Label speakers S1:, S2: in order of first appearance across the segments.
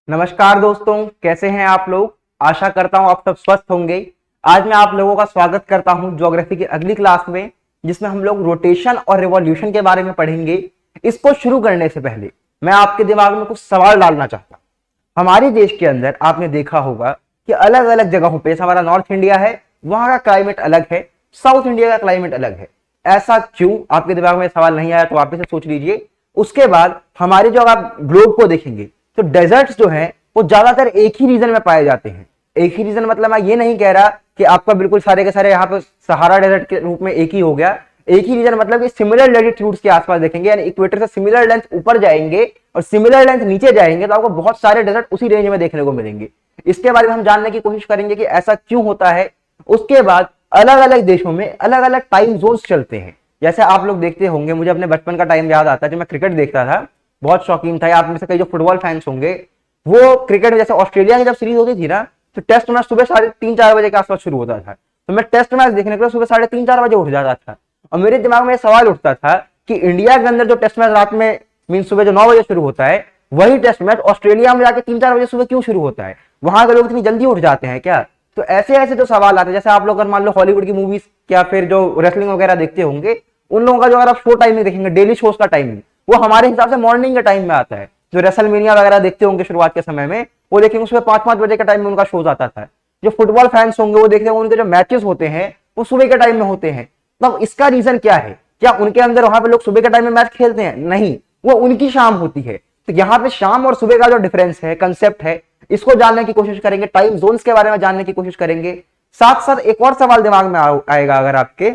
S1: नमस्कार दोस्तों, कैसे हैं आप लोग। आशा करता हूं आप सब स्वस्थ होंगे। आज मैं आप लोगों का स्वागत करता हूं ज्योग्राफी की अगली क्लास में, जिसमें हम लोग रोटेशन और रिवॉल्यूशन के बारे में पढ़ेंगे। इसको शुरू करने से पहले मैं आपके दिमाग में कुछ सवाल डालना चाहता हूं। हमारे देश के अंदर आपने देखा होगा कि अलग अलग जगहों पर, जैसे हमारा नॉर्थ इंडिया है, वहां का क्लाइमेट अलग है, साउथ इंडिया का क्लाइमेट अलग है। ऐसा क्यों? आपके दिमाग में सवाल नहीं आया तो वापस से सोच लीजिए। उसके बाद हमारे जो आप ग्लोब को देखेंगे तो डेजर्ट्स जो हैं वो ज्यादातर एक ही रीजन में पाए जाते हैं। एक ही रीजन मतलब मैं ये नहीं कह रहा कि आपका बिल्कुल सारे के सारे यहाँ पे सहारा डेजर्ट के रूप में एक ही हो गया। एक ही रीजन मतलब कि सिमिलर लैटिट्यूड्स के आसपास देखेंगे, यानी इक्वेटर से सिमिलर लेंथ ऊपर जाएंगे और सिमिलर लेंथ नीचे जाएंगे तो आपको बहुत सारे डेजर्ट उसी रेंज में देखने को मिलेंगे। इसके बारे में हम जानने की कोशिश करेंगे कि ऐसा क्यों होता है। उसके बाद अलग अलग देशों में अलग अलग टाइम जोन्स चलते हैं। जैसे आप लोग देखते होंगे, मुझे अपने बचपन का टाइम याद आता है जब मैं क्रिकेट देखता था, बहुत शौकीन था। आप में से कई जो फुटबॉल फैंस होंगे वो क्रिकेट में, जैसे ऑस्ट्रेलिया की जब सीरीज होती थी ना, तो टेस्ट मैच सुबह 3:30-4 बजे के आसपास शुरू होता था। तो मैं टेस्ट मैच देखने के लिए सुबह 3:30-4 बजे उठ जाता था और मेरे दिमाग में सवाल उठता था कि इंडिया के अंदर जो टेस्ट मैच रात में मीन सुबह जो 9 बजे शुरू होता है, वही टेस्ट मैच ऑस्ट्रेलिया में जाके 3-4 बजे सुबह क्यों शुरू होता है? वहां के लोग इतनी जल्दी उठ जाते हैं क्या? तो ऐसे ऐसे जो सवाल आते हैं, जैसे आप लोग अगर मान लो हॉलीवुड की मूवीज या फिर जो रेसलिंग वगैरह देखते होंगे, उन लोगों का जो अगर आप शो टाइमिंग देखेंगे, डेली शोज का टाइमिंग, वो हमारे हिसाब से मॉर्निंग के टाइम में आता है। जो रेसलमेनिया वगैरह देखते होंगे शुरुआत के समय में, वो देखेंगे उसमें 5-5 बजे के टाइम में उनका शोज आता था। जो फुटबॉल फैंस होंगे वो देखते होंगे उनके जो मैचेस होते हैं वो सुबह के टाइम में होते हैं। तब इसका रीजन क्या है? क्या उनके अंदर वहां पे लोग सुबह के टाइम में मैच खेलते हैं? नहीं, वो उनकी शाम होती है। तो यहाँ पे शाम और सुबह का जो डिफरेंस है, कंसेप्ट है, इसको जानने की कोशिश करेंगे। टाइम जोन्स के बारे में जानने की कोशिश करेंगे। साथ साथ एक और सवाल दिमाग में आएगा अगर आपके,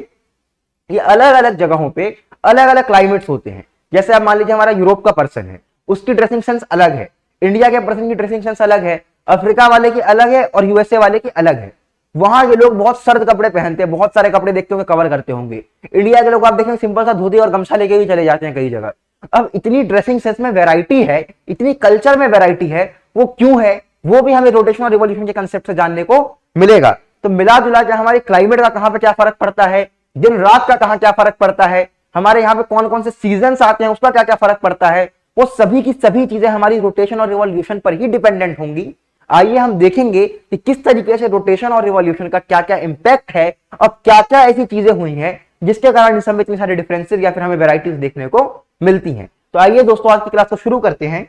S1: ये अलग अलग जगहों पे अलग अलग क्लाइमेट्स होते हैं। जैसे आप मान लीजिए हमारा यूरोप का पर्सन है, उसकी ड्रेसिंग सेंस अलग है, इंडिया के पर्सन की ड्रेसिंग सेंस अलग है, अफ्रीका वाले की अलग है और यूएसए वाले की अलग है। वहां के लोग बहुत सर्द कपड़े पहनते हैं, बहुत सारे कपड़े देखते होंगे कवर करते होंगे। इंडिया के लोग आप देखेंगे सिंपल सा धोती और गमछा लेके भी चले जाते हैं कई जगह। अब इतनी ड्रेसिंग सेंस में वैरायटी है, इतनी कल्चर में वैरायटी है, वो क्यों है? वो भी हमें रोटेशन और रिवॉल्यूशन के कंसेप्ट से जानने को मिलेगा। तो मिला जुला के हमारे क्लाइमेट का कहां पे क्या फर्क पड़ता है, दिन रात का कहां क्या फर्क पड़ता है, हमारे यहाँ पे कौन कौन से सीजन्स आते हैं उसका क्या क्या फर्क पड़ता है, वो सभी की सभी चीजें हमारी रोटेशन और रिवॉल्यूशन पर ही डिपेंडेंट होंगी। आइए हम देखेंगे कि किस तरीके से रोटेशन और रिवॉल्यूशन का क्या क्या इंपैक्ट है और क्या क्या ऐसी चीजें हुई हैं जिसके कारण इस समय इतनी सारी डिफरेंसेस या फिर हमें वैरायटीज देखने को मिलती हैं। तो आइए दोस्तों आज की क्लास को शुरू करते हैं।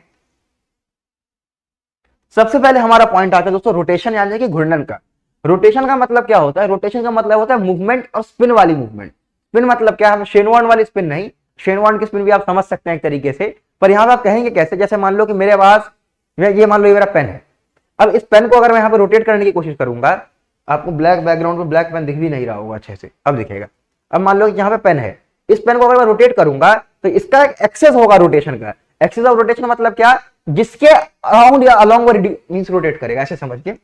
S1: सबसे पहले हमारा पॉइंट आता है दोस्तों रोटेशन यानी कि घूर्णन का। रोटेशन का मतलब क्या होता है? रोटेशन का मतलब होता है मूवमेंट और स्पिन वाली मूवमेंट। स्पिन मतलब क्या है? शेनवॉर्न वाली स्पिन नहीं, शेनवॉर्न की स्पिन भी आप समझ सकते हैं एक तरीके से, पर यहां पर आप कहेंगे कैसे? जैसे मान लो कि मेरे पास ये मान लो ये मेरा पेन है। अब इस पेन को अगर मैं यहाँ पे रोटेट करने की कोशिश करूंगा, आपको ब्लैक बैकग्राउंड में ब्लैक पेन दिख भी नहीं रहा होगा अच्छे से, अब दिखेगा। अब मान लो कि यहाँ पे पेन है, इस पेन को अगर मैं रोटेट करूंगा तो इसका एक एक्सेस होगा रोटेशन का। एक्सेस ऑफ रोटेशन मतलब क्या? जिसके अराउंड या अलोंग मींस रोटेट करेगा, ऐसे समझिए।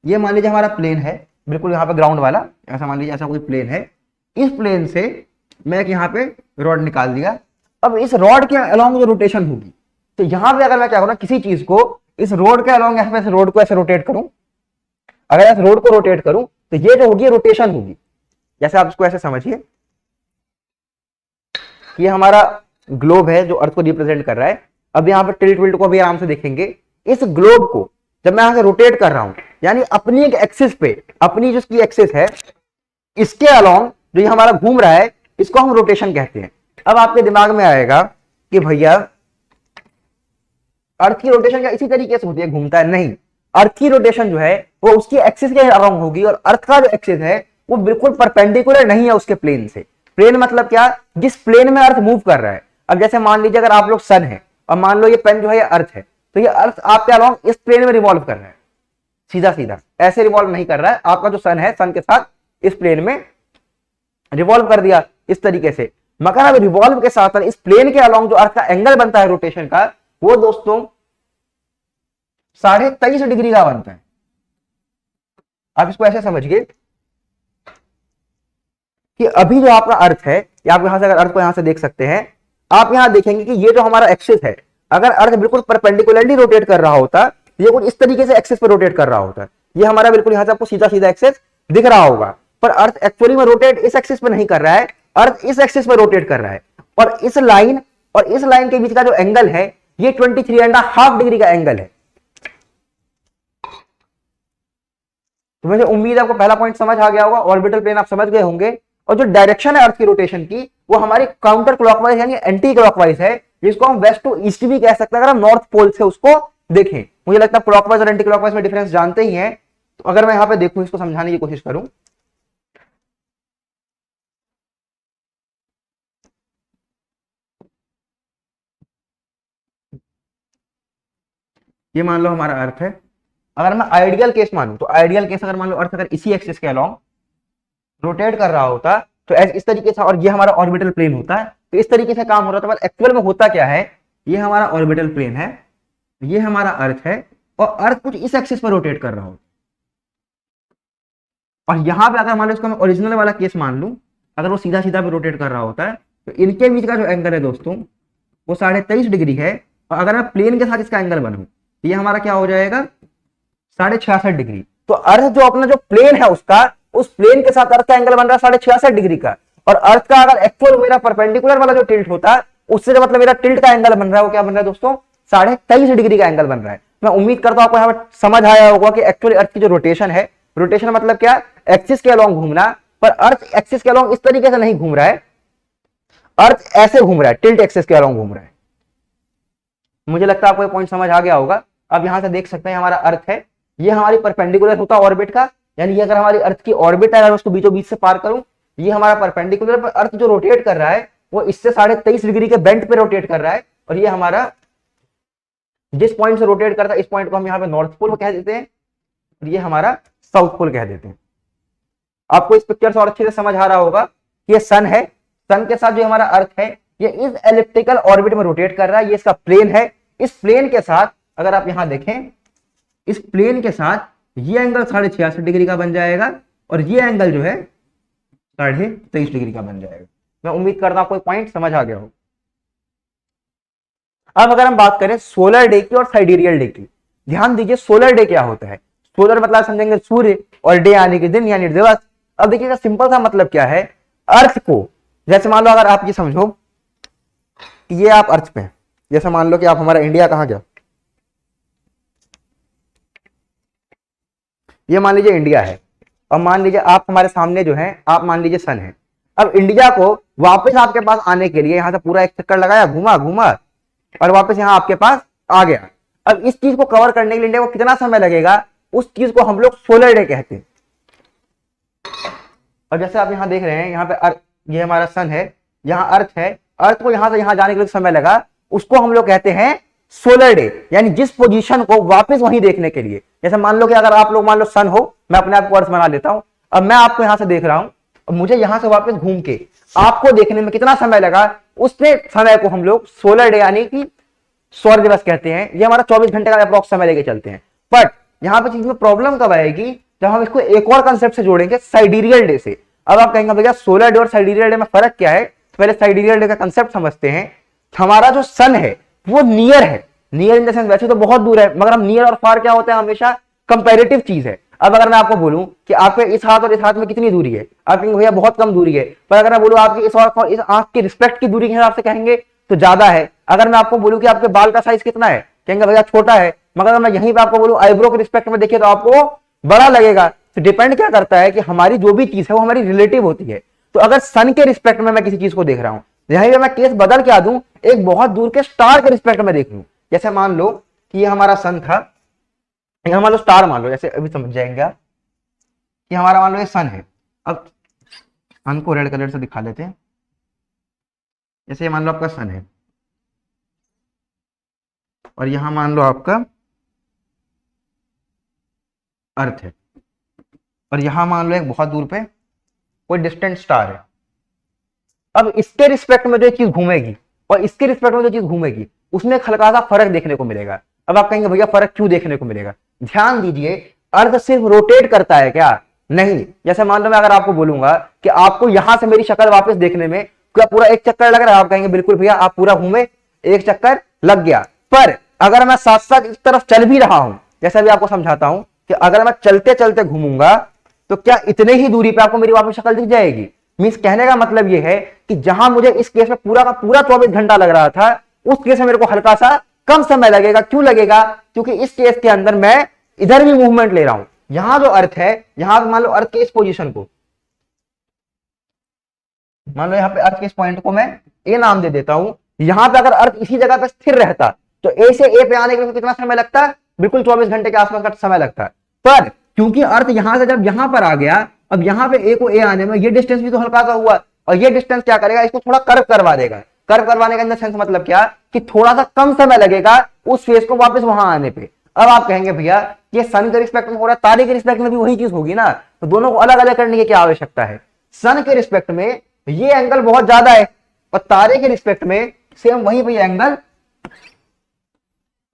S1: ये मान लीजिए हमारा प्लेन है, बिल्कुल यहाँ पे ग्राउंड वाला, ऐसा मान लीजिए ऐसा कोई प्लेन है। इस प्लेन से मैं यहाँ पे रॉड निकाल दिया। अब इस रॉड के अलोंग जो रोटेशन होगी, तो यहाँ पे अगर मैं क्या करूँ, किसी चीज को इस रोड के अलोंग यहाँ पे रोड को ऐसे रोटेट करूं, अगर इस रोड को रोटेट करूं तो ये जो होगी रोटेशन होगी। जैसे आप इसको ऐसे समझिए, ये हमारा ग्लोब है जो अर्थ को रिप्रेजेंट कर रहा है। अब यहाँ पे टिल्ट विल्ट को भी आराम से देखेंगे। इस ग्लोब को जब मैं यहां से रोटेट कर रहा हूं, यानी अपनी एक एक्सिस पे, अपनी जिसकी एक्सिस है इसके अलोंग जो ये हमारा घूम रहा है, इसको हम रोटेशन कहते हैं। अब आपके दिमाग में आएगा कि भैया अर्थ की रोटेशन क्या इसी तरीके से होती है, घूमता है? नहीं, अर्थ की रोटेशन जो है वो उसकी एक्सिस के अराउंड होगी और अर्थ का जो एक्सिस है वो बिल्कुल परपेंडिकुलर नहीं है उसके प्लेन से। प्लेन मतलब क्या? जिस प्लेन में अर्थ मूव कर रहा है। अब जैसे मान लीजिए अगर आप लोग सन है और मान लो ये पेन जो है ये अर्थ है, तो ये अर्थ आपके अलाउंग इस प्लेन में रिवॉल्व कर रहा है, सीधा सीधा ऐसे रिवॉल्व नहीं कर रहा है। आपका जो सन है, सन के साथ इस प्लेन में रिवॉल्व कर दिया इस तरीके से। मगर अब रिवॉल्व के साथ इस प्लेन के अलाउंग जो अर्थ का एंगल बनता है रोटेशन का, वो दोस्तों 23.5 डिग्री का बनता है। आप इसको ऐसे समझिए कि अभी जो आपका अर्थ है, या आप यहां से अगर अर्थ को यहां से देख सकते हैं, आप यहां देखेंगे कि ये जो हमारा एक्सिस है, अगर अर्थ बिल्कुल परपेंडिकुलरली रोटेट कर रहा होता, ये कुछ इस तरीके से एक्सिस पर रोटेट कर रहा होता। ये हमारा बिल्कुल यहां से आपको सीधा सीधा एक्सिस दिख रहा होगा, पर अर्थ एक्चुअली में रोटेट इस एक्सिस पर नहीं कर रहा है, अर्थ इस एक्सिस पर रोटेट कर रहा है। और इस लाइन के बीच का जो एंगल है ये 23.5 डिग्री का एंगल है। तो मुझे उम्मीद है आपको पहला पॉइंट समझ आ गया होगा, ऑर्बिटल प्लेन आप समझ गए होंगे। और जो डायरेक्शन है अर्थ की रोटेशन की वो हमारी काउंटर क्लॉकवाइज यानी एंटी क्लॉकवाइज है, जिसको हम वेस्ट टू ईस्ट भी कह सकते हैं अगर हम नॉर्थ पोल से उसको देखें। मुझे लगता है क्लॉकवाइज और एंटी क्लॉकवाइज में डिफरेंस जानते ही हैं। तो अगर मैं यहाँ पे देखूं, इसको समझाने की कोशिश करूं, ये मान लो हमारा अर्थ है। अगर मैं आइडियल केस मानूं तो आइडियल केस अगर मान लो अर्थ अगर इसी एक्सिस के अलोंग रोटेट कर रहा होता तो इस तरीके से, और ये हमारा ऑर्बिटल प्लेन होता है, तो इस तरीके से काम हो रहा था। पर एक्चुअल में होता क्या है, ये हमारा ऑर्बिटल प्लेन है, ये हमारा अर्थ है, और अर्थ कुछ इस एक्सिस पर रोटेट कर रहा हो। और यहां पे अगर मान लो इसको मैं ओरिजिनल वाला केस मान लूं, अगर वो सीधा सीधा पे रोटेट कर रहा होता है, तो इनके बीच का जो एंगल है दोस्तों वो 23.5 डिग्री है। और अगर मैं प्लेन के साथ इसका एंगल बनाऊं तो ये हमारा क्या हो जाएगा, 66.5 डिग्री। तो अर्थ जो अपना जो प्लेन है उसका, उस प्लेन के साथ अर्थ का एंगल बन रहा है 66.5 डिग्री का। और अर्थ का अगर एक्चुअल मेरा परपेंडिकुलर वाला जो टिल्ट होता है, उससे जो मतलब मेरा टिल्ट का एंगल बन रहा है वो क्या बन रहा है दोस्तों, 23.5 डिग्री का एंगल बन रहा है। मैं उम्मीद करता हूं आपको यहाँ पर समझ आया होगा कि एक्चुअली अर्थ की जो रोटेशन है, रोटेशन मतलब क्या, एक्सिस के अलोंग घूमना। पर अर्थ एक्सिस के अलोंग इस तरीके से नहीं घूम रहा है, अर्थ ऐसे घूम रहा है, टिल्ट एक्सिस के अलोंग घूम रहा है। मुझे लगता है आपको ये पॉइंट समझ आ गया होगा। अब यहां से देख सकते हैं हमारा अर्थ है, ये हमारी परपेंडिकुलर होता है ऑर्बिट का, यानी ये अगर हमारी अर्थ की ऑर्बिट है, अगर उसको बीचों बीच से पार करूं, ये हमारा परपेंडिकुलर, पर अर्थ जो रोटेट कर रहा है वो इससे 23.5 डिग्री के बेंट पे रोटेट कर रहा है। और ये हमारा जिस पॉइंट से रोटेट करता है, इस पॉइंट को हम यहाँ पे नॉर्थ पोल कह देते हैं, और ये हमारा साउथ पोल कह देते हैं। आपको इस पिक्चर से और अच्छे से समझ आ रहा होगा कि ये सन है, सन के साथ जो हमारा अर्थ है ये इस एलिप्टिकल ऑर्बिट में रोटेट कर रहा है, ये इसका प्लेन है। इस प्लेन के साथ अगर आप यहां देखें, इस प्लेन के साथ ये एंगल 66.5 डिग्री का बन जाएगा, और ये एंगल जो है 23.5 डिग्री का बन जाएगा। मैं उम्मीद करता हूं आपको पॉइंट समझ आ गया हो। अब अगर हम बात करें सोलर डे की और साइडेरियल डे की, ध्यान दीजिए सोलर डे क्या होता है। सोलर मतलब समझेंगे सूर्य, और डे यानी कि दिन यानी दिवस। अब देखिएगा सिंपल सा मतलब क्या है, अर्थ को जैसे मान लो, अगर आप ये समझो कि ये आप अर्थ पे, जैसे मान लो कि आप हमारा इंडिया कहां गया, ये मान लीजिए इंडिया है, और मान लीजिए आप हमारे सामने जो है, आप मान लीजिए सन है। अब इंडिया को वापस आपके पास आने के लिए यहां से पूरा एक चक्कर लगाया, घुमा घुमा, और वापस यहां आपके पास आ गया। अब इस चीज को कवर करने के लिए इंडिया को कितना समय लगेगा, उस चीज को हम लोग सोलर डे कहते हैं। और जैसे आप यहां देख रहे हैं, यहाँ पे ये हमारा सन है, यहाँ अर्थ है, अर्थ को यहां से यहां जाने के लिए समय लगा, उसको हम लोग कहते हैं सोलर डे, यानी जिस पोजीशन को वापस वहीं देखने के लिए। जैसे मान लो कि अगर आप लोग मान लो सन हो, मैं अपने आप को अर्थ बना लेता हूं, अब मैं आपको यहां से देख रहा हूं, और मुझे यहां से वापस घूम के आपको देखने में कितना समय लगा, उसने समय को हम लोग सोलर डे यानी कि सौर दिवस कहते हैं। ये हमारा 24 घंटे का अप्रॉक्स समय लेके चलते हैं। बट यहां पे चीज में प्रॉब्लम कब आएगी, जब हम इसको एक और कंसेप्ट से जोड़ेंगे, साइडेरियल डे से। अब आप कहेंगे भैया सोलर डे और साइडेरियल डे में फर्क क्या है, तो पहले साइडेरियल डे का कंसेप्ट समझते हैं। हमारा जो सन है वो नियर है, नियर इन द सेंस वैसे तो बहुत दूर है, मगर हम नियर और फार क्या होता है, हमेशा कंपैरेटिव चीज है। अब अगर मैं आपको बोलूं कि आपके इस हाथ और इस हाथ में कितनी दूरी है, आप कहेंगे भैया बहुत कम दूरी है। पर अगर मैं बोलूं आपकी इस और इस आंख की रिस्पेक्ट की दूरी के हिसाब से कहेंगे तो ज्यादा है। अगर मैं आपको बोलूं कि आपके बाल का साइज कितना है, कहेंगे भैया छोटा है। मगर अगर मैं यहीं पे आपको बोलूं आईब्रो के रिस्पेक्ट में देखिए तो आपको बड़ा लगेगा। तो डिपेंड क्या करता है कि हमारी जो भी चीज है वो हमारी रिलेटिव होती है। तो अगर सन के रिस्पेक्ट में मैं किसी चीज को देख रहा हूं, यहीं पे मैं केस बदल के आ दूं, एक बहुत दूर के स्टार के रिस्पेक्ट में देख लूं। जैसे मान लो कि ये हमारा सन था, यहां मान लो स्टार मान लो, जैसे अभी समझ जाएंगे आप कि हमारा मान लो ये सन है। अब सन को रेड कलर से दिखा लेते हैं। जैसे मान लो आपका सन है, और यहां मान लो आपका अर्थ है, और यहां मान लो एक बहुत दूर पे कोई डिस्टेंट स्टार है। अब इसके रिस्पेक्ट में जो चीज घूमेगी और इसके रिस्पेक्ट में जो चीज घूमेगी, उसमें एक हल्का सा फर्क देखने को मिलेगा। अब आप कहेंगे भैया फर्क क्यों देखने को मिलेगा, ध्यान दीजिए, अर्थ सिर्फ रोटेट करता है क्या, नहीं। जैसे मान लो मैं अगर आपको बोलूंगा कि आपको यहां से मेरी शक्ल वापस देखने में क्या पूरा एक चक्कर लग रहा है, आप कहेंगे बिल्कुल भैया आप पूरा घूमे, एक चक्कर लग गया। पर अगर मैं साथ साथ इस तरफ चल भी रहा हूं, जैसे अभी आपको समझाता हूं कि अगर मैं चलते चलते घूमूंगा तो क्या इतने ही दूरी पे आपको मेरी वापस शक्ल दिख जाएगी। मींस कहने का मतलब यह है कि जहां मुझे इस केस में पूरा का पूरा 24 घंटा लग रहा था, उस केस में मेरे को हल्का सा कम समय लगेगा। क्यों लगेगा, क्योंकि इस केस के अंदर मैं इधर भी मूवमेंट ले रहा हूं, यहां जो अर्थ है, यहां मान लो अर्थ के इस पोजीशन को, मान लो यहाँ पे अर्थ के इस पॉइंट को मैं ए नाम दे देता हूं। यहां पे अगर अर्थ इसी जगह पे स्थिर रहता तो ए से ए पे आने के लिए कितना समय लगता है? बिल्कुल 24 घंटे के आसपास का समय लगता है। पर क्योंकि अर्थ यहां से जब यहां पर आ गया, अब यहां पे ए को ए आने में ये डिस्टेंस भी तो हल्का सा हुआ, और ये डिस्टेंस क्या करेगा, इसको थोड़ा कर्व करवा देगा। कर्व करवाने का अंदर सेंस मतलब क्या कि थोड़ा सा कम समय लगेगा उस फेस को वापस वहां आने पे। अब आप कहेंगे भैया ये सन के रिस्पेक्ट में हो रहा है, तारे के रिस्पेक्ट में भी वही चीज होगी ना, तो दोनों को अलग अलग करने की क्या आवश्यकता है? सन के रिस्पेक्ट में ये एंगल बहुत ज्यादा है और तारे के रिस्पेक्ट में सेम वही भैया एंगल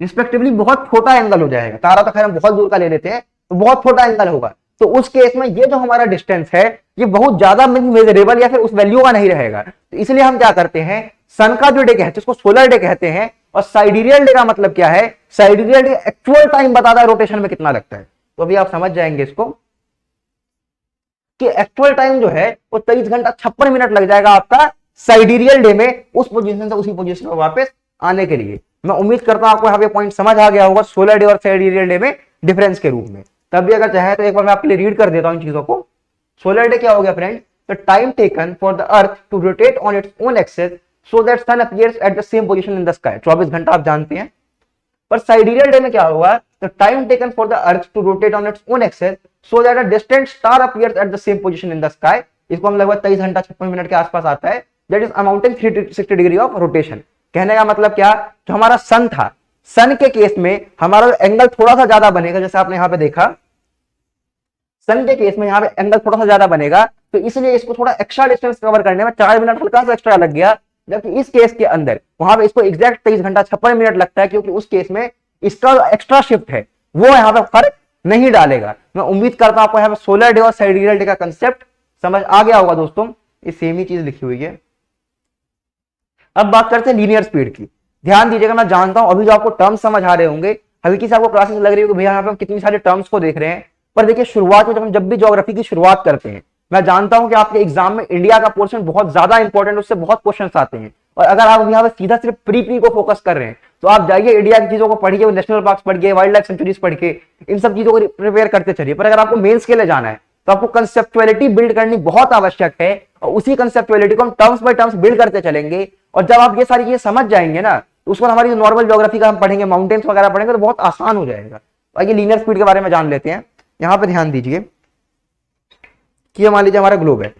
S1: रिस्पेक्टिवली बहुत छोटा एंगल हो जाएगा। तारा तो खैर हम बहुत दूर का ले लेते हैं, तो बहुत छोटा एंगल होगा। तो उस केस में ये जो हमारा डिस्टेंस है ये बहुत ज्यादा मेजरेबल या फिर उस वैल्यू का नहीं रहेगा। तो इसलिए हम क्या करते हैं, सन का जो डे कहते हैं उसको सोलर डे कहते हैं, और साइडिरियल डे का मतलब क्या है, साइडिरियल डे एक्चुअल टाइम बताता है रोटेशन में कितना लगता है। तो अभी आप समझ जाएंगे इसको कि एक्चुअल टाइम जो है वो 23 घंटा 56 मिनट लग जाएगा आपका साइडिरियल डे में उस पोजीशन से उसी पोजीशन में वापस आने के लिए। मैं उम्मीद करता हूं आपको यहाँ पे पॉइंट समझ आ गया होगा सोलर डे और साइडिरियल डे में डिफरेंस के रूप में। तब भी अगर चाहे तो एक बार मैं आपके लिए रीड कर देता हूं इन चीजों को। सोलर डे क्या हो गया friend, the time taken for the earth to rotate on its own axis so that sun appears at the same position in the sky. 24 घंटा आप जानते हैं। पर साइडिरियल डे में क्या होगा, the time taken for the earth to rotate on its own axis so that a distant star appears at the same position in the sky. इसको हम लगभग 23 घंटा 56 मिनट के आसपास आता है। That is amounting 360 degree of rotation. कहने का मतलब क्या, जो हमारा सन था, सन के केस में हमारा एंगल थोड़ा सा ज्यादा बनेगा, जैसे आपने यहां पे देखा सन के केस में यहाँ पे एंगल थोड़ा सा ज्यादा बनेगा, तो इसलिए इसको थोड़ा एक्स्ट्रा डिस्टेंस कवर करने में 4 मिनट हल्का सा एक्स्ट्रा लग गया। जबकि इस केस के अंदर वहां पे इसको एग्जैक्ट 23 घंटा 56 मिनट लगता है, क्योंकि उस केस में इसका एक्स्ट्रा शिफ्ट है वो यहाँ पे फर्क नहीं डालेगा। मैं उम्मीद करता हूं आपको यहाँ पे सोलर डे और साइडिरियल डे का कंसेप्ट समझ आ गया होगा दोस्तों। ये सेम ही चीज लिखी हुई है। अब बात करते हैं लीनियर स्पीड की। ध्यान दीजिएगा, मैं जानता हूं अभी जो आपको टर्म्स समझ आ रहे होंगे, हल्की सी आपको क्लासेस लग रही होगी भैया यहाँ पे हम कितनी सारे टर्म्स को देख रहे हैं। पर देखिए शुरुआत में जब हम जब भी ज्योग्राफी की शुरुआत करते हैं, मैं जानता हूं कि आपके एग्जाम में इंडिया का पोर्शन बहुत ज्यादा इंपॉर्टेंट, उससे बहुत क्वेश्चंस आते हैं। और अगर आप यहाँ पे सीधा सिर्फ प्री को फोकस कर रहे हैं तो आप जाइए इंडिया की चीजों को पढ़िए, नेशनल पार्क पढ़ के, वाइल्ड लाइफ सेंचुरीज पढ़ के, इन सब चीजों को प्रिपेयर करते चलिए। पर अगर आपको मेंस के लिए जाना है तो आपको कंसेप्चुअलिटी बिल्ड करनी बहुत आवश्यक है, और उसी कंसेप्चुअलिटी को हम टर्म्स बाय टर्म्स बिल्ड करते चलेंगे। और जब आप ये सारी चीजें समझ जाएंगे ना, तो उसको हमारी नॉर्मल ज्योग्राफी का हम पढ़ेंगे, माउंटेन्स वगैरह पढ़ेंगे तो बहुत आसान हो जाएगा। आइए लीनियर स्पीड के बारे में जान लेते हैं। यहां पे ध्यान दीजिए कि मान लीजिए हमारा ग्लोब है।